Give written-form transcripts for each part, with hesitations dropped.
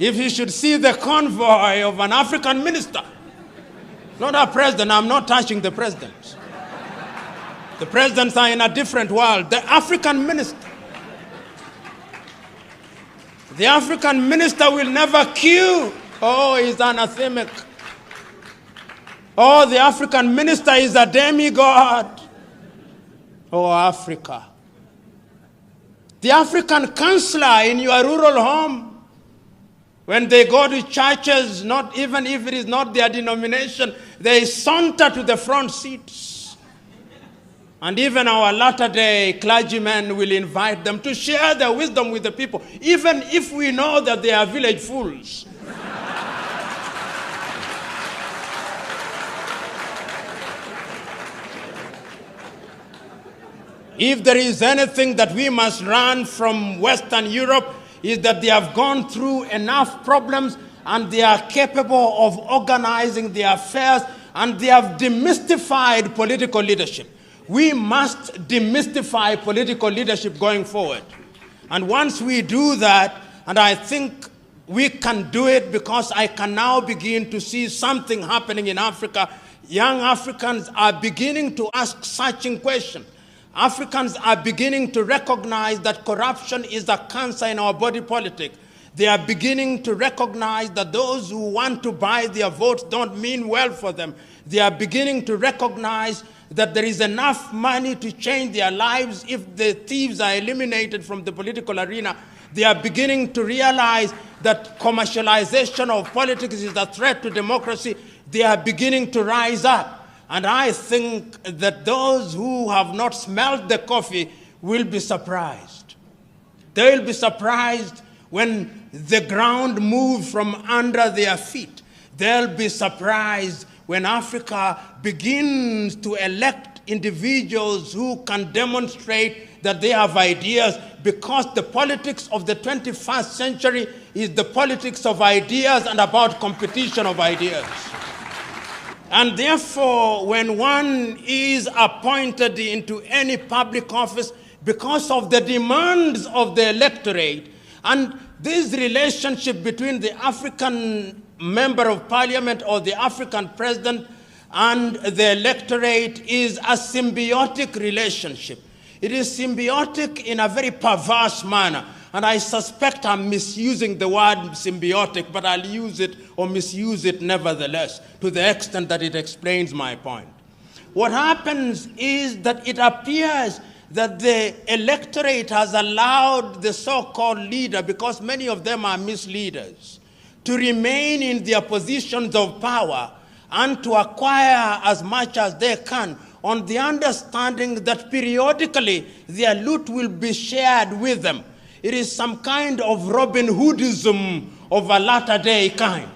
if he should see the convoy of an African minister, not our president, I'm not touching the presidents. The presidents are in a different world. The African minister. The African minister will never queue. Oh, he's anathemic. Oh, the African minister is a demigod. Oh, Africa. The African counselor in your rural home, when they go to churches, not even if it is not their denomination, they saunter to the front seats. And even our latter-day clergymen will invite them to share their wisdom with the people, even if we know that they are village fools. If there is anything that we must learn from Western Europe, is that they have gone through enough problems and they are capable of organizing their affairs, and they have demystified political leadership. We must demystify political leadership going forward. And once we do that, and I think we can do it because I can now begin to see something happening in Africa. Young Africans are beginning to ask searching questions. Africans are beginning to recognize that corruption is a cancer in our body politic. They are beginning to recognize that those who want to buy their votes don't mean well for them. They are beginning to recognize that there is enough money to change their lives if the thieves are eliminated from the political arena. They are beginning to realize that commercialization of politics is a threat to democracy. They are beginning to rise up. And I think that those who have not smelled the coffee will be surprised. They will be surprised when the ground moves from under their feet. They'll be surprised when Africa begins to elect individuals who can demonstrate that they have ideas, because the politics of the 21st century is the politics of ideas and about competition of ideas. And therefore, when one is appointed into any public office because of the demands of the electorate, and this relationship between the African member of parliament or the African president and the electorate is a symbiotic relationship. It is symbiotic in a very perverse manner. And I suspect I'm misusing the word symbiotic, but I'll use it or misuse it nevertheless, to the extent that it explains my point. What happens is that it appears that the electorate has allowed the so-called leader, because many of them are misleaders, to remain in their positions of power and to acquire as much as they can, on the understanding that periodically their loot will be shared with them. It is some kind of Robin Hoodism of a latter-day kind.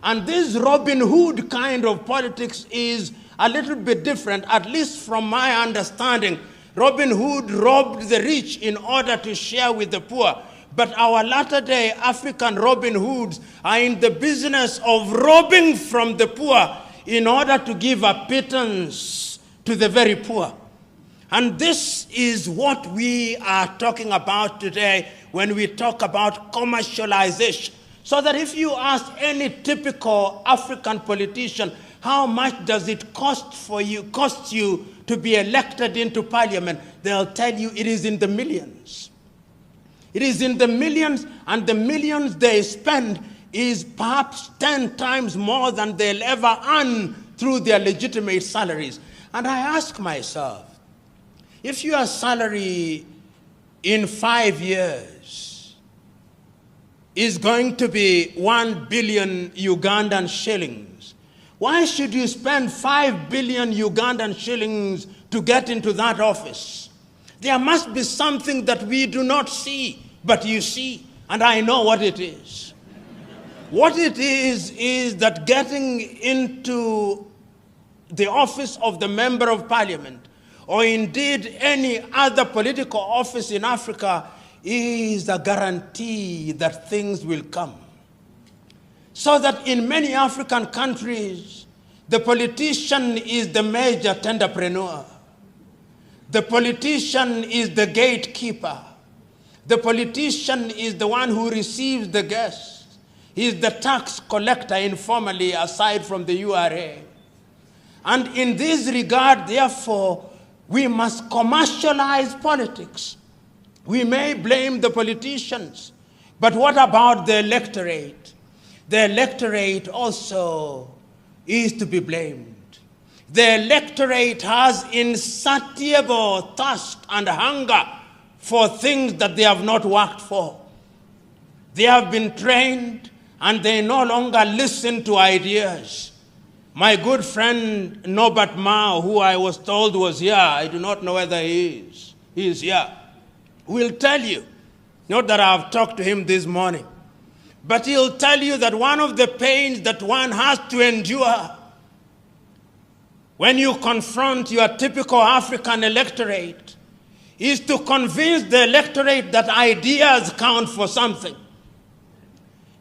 And this Robin Hood kind of politics is a little bit different, at least from my understanding. Robin Hood robbed the rich in order to share with the poor. But our latter-day African Robin Hoods are in the business of robbing from the poor in order to give a pittance to the very poor. And this is what we are talking about today when we talk about commercialization. So that if you ask any typical African politician, how much does it cost you to be elected into parliament, they'll tell you it is in the millions. It is in the millions, and the millions they spend is perhaps 10 times more than they'll ever earn through their legitimate salaries. And I ask myself, if your salary in 5 years is going to be 1 billion Ugandan shillings, why should you spend 5 billion Ugandan shillings to get into that office? There must be something that we do not see, but you see, and I know what it is. What it is that getting into the office of the Member of Parliament, or indeed any other political office in Africa, is a guarantee that things will come. So that in many African countries, the politician is the major tenderpreneur. The politician is the gatekeeper. The politician is the one who receives the guests. He is the tax collector informally, aside from the URA. And in this regard, therefore, we must commercialize politics. We may blame the politicians, but what about the electorate? The electorate also is to be blamed. The electorate has insatiable thirst and hunger for things that they have not worked for. They have been trained and they no longer listen to ideas. My good friend Norbert Mao, who I was told was here, I do not know whether he is here, will tell you, not that I have talked to him this morning, but he'll tell you that one of the pains that one has to endure when you confront your typical African electorate is to convince the electorate that ideas count for something.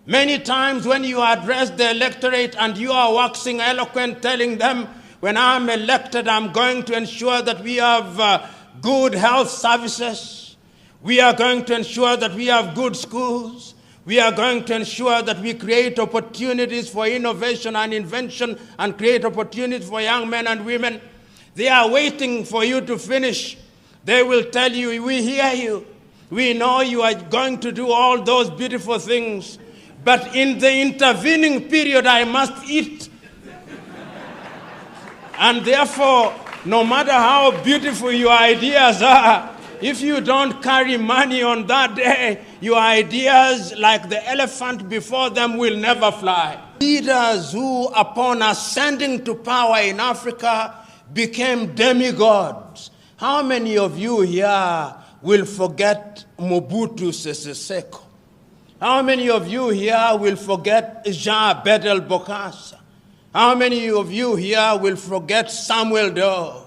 Many times when you address the electorate and you are waxing eloquent, telling them, when I'm elected, I'm going to ensure that we have good health services. We are going to ensure that we have good schools. We are going to ensure that we create opportunities for innovation and invention and create opportunities for young men and women. They are waiting for you to finish. They will tell you, we hear you. We know you are going to do all those beautiful things. But in the intervening period, I must eat. And therefore, no matter how beautiful your ideas are, if you don't carry money on that day, your ideas, like the elephant before them, will never fly. Leaders who, upon ascending to power in Africa, became demigods. How many of you here will forget Mobutu Sese Seko? How many of you here will forget Jean Bedel Bokassa? How many of you here will forget Samuel Doe?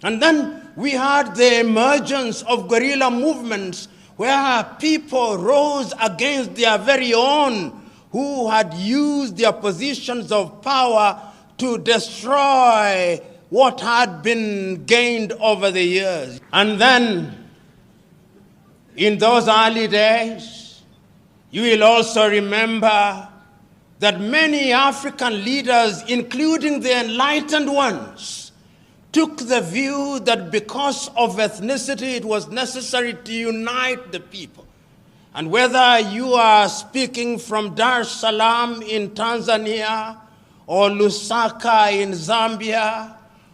And then we had the emergence of guerrilla movements where people rose against their very own who had used their positions of power to destroy what had been gained over the years. And then, in those early days, you will also remember that many African leaders, including the enlightened ones, took the view that because of ethnicity, it was necessary to unite the people. And whether you are speaking from Dar es Salaam in Tanzania, or Lusaka in Zambia,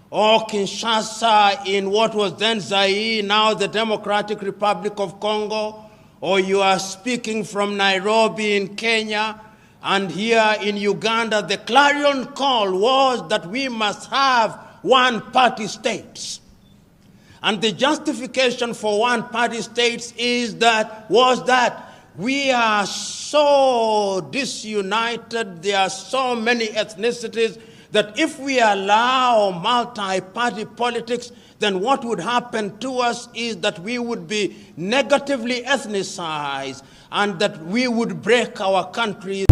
or Kinshasa in what was then Zaire, now the Democratic Republic of Congo, or you are speaking from Nairobi in Kenya, and here in Uganda, the clarion call was that we must have one-party states. And the justification for one-party states was that we are so disunited, there are so many ethnicities, that if we allow multi-party politics, then what would happen to us is that we would be negatively ethnicized and that we would break our country.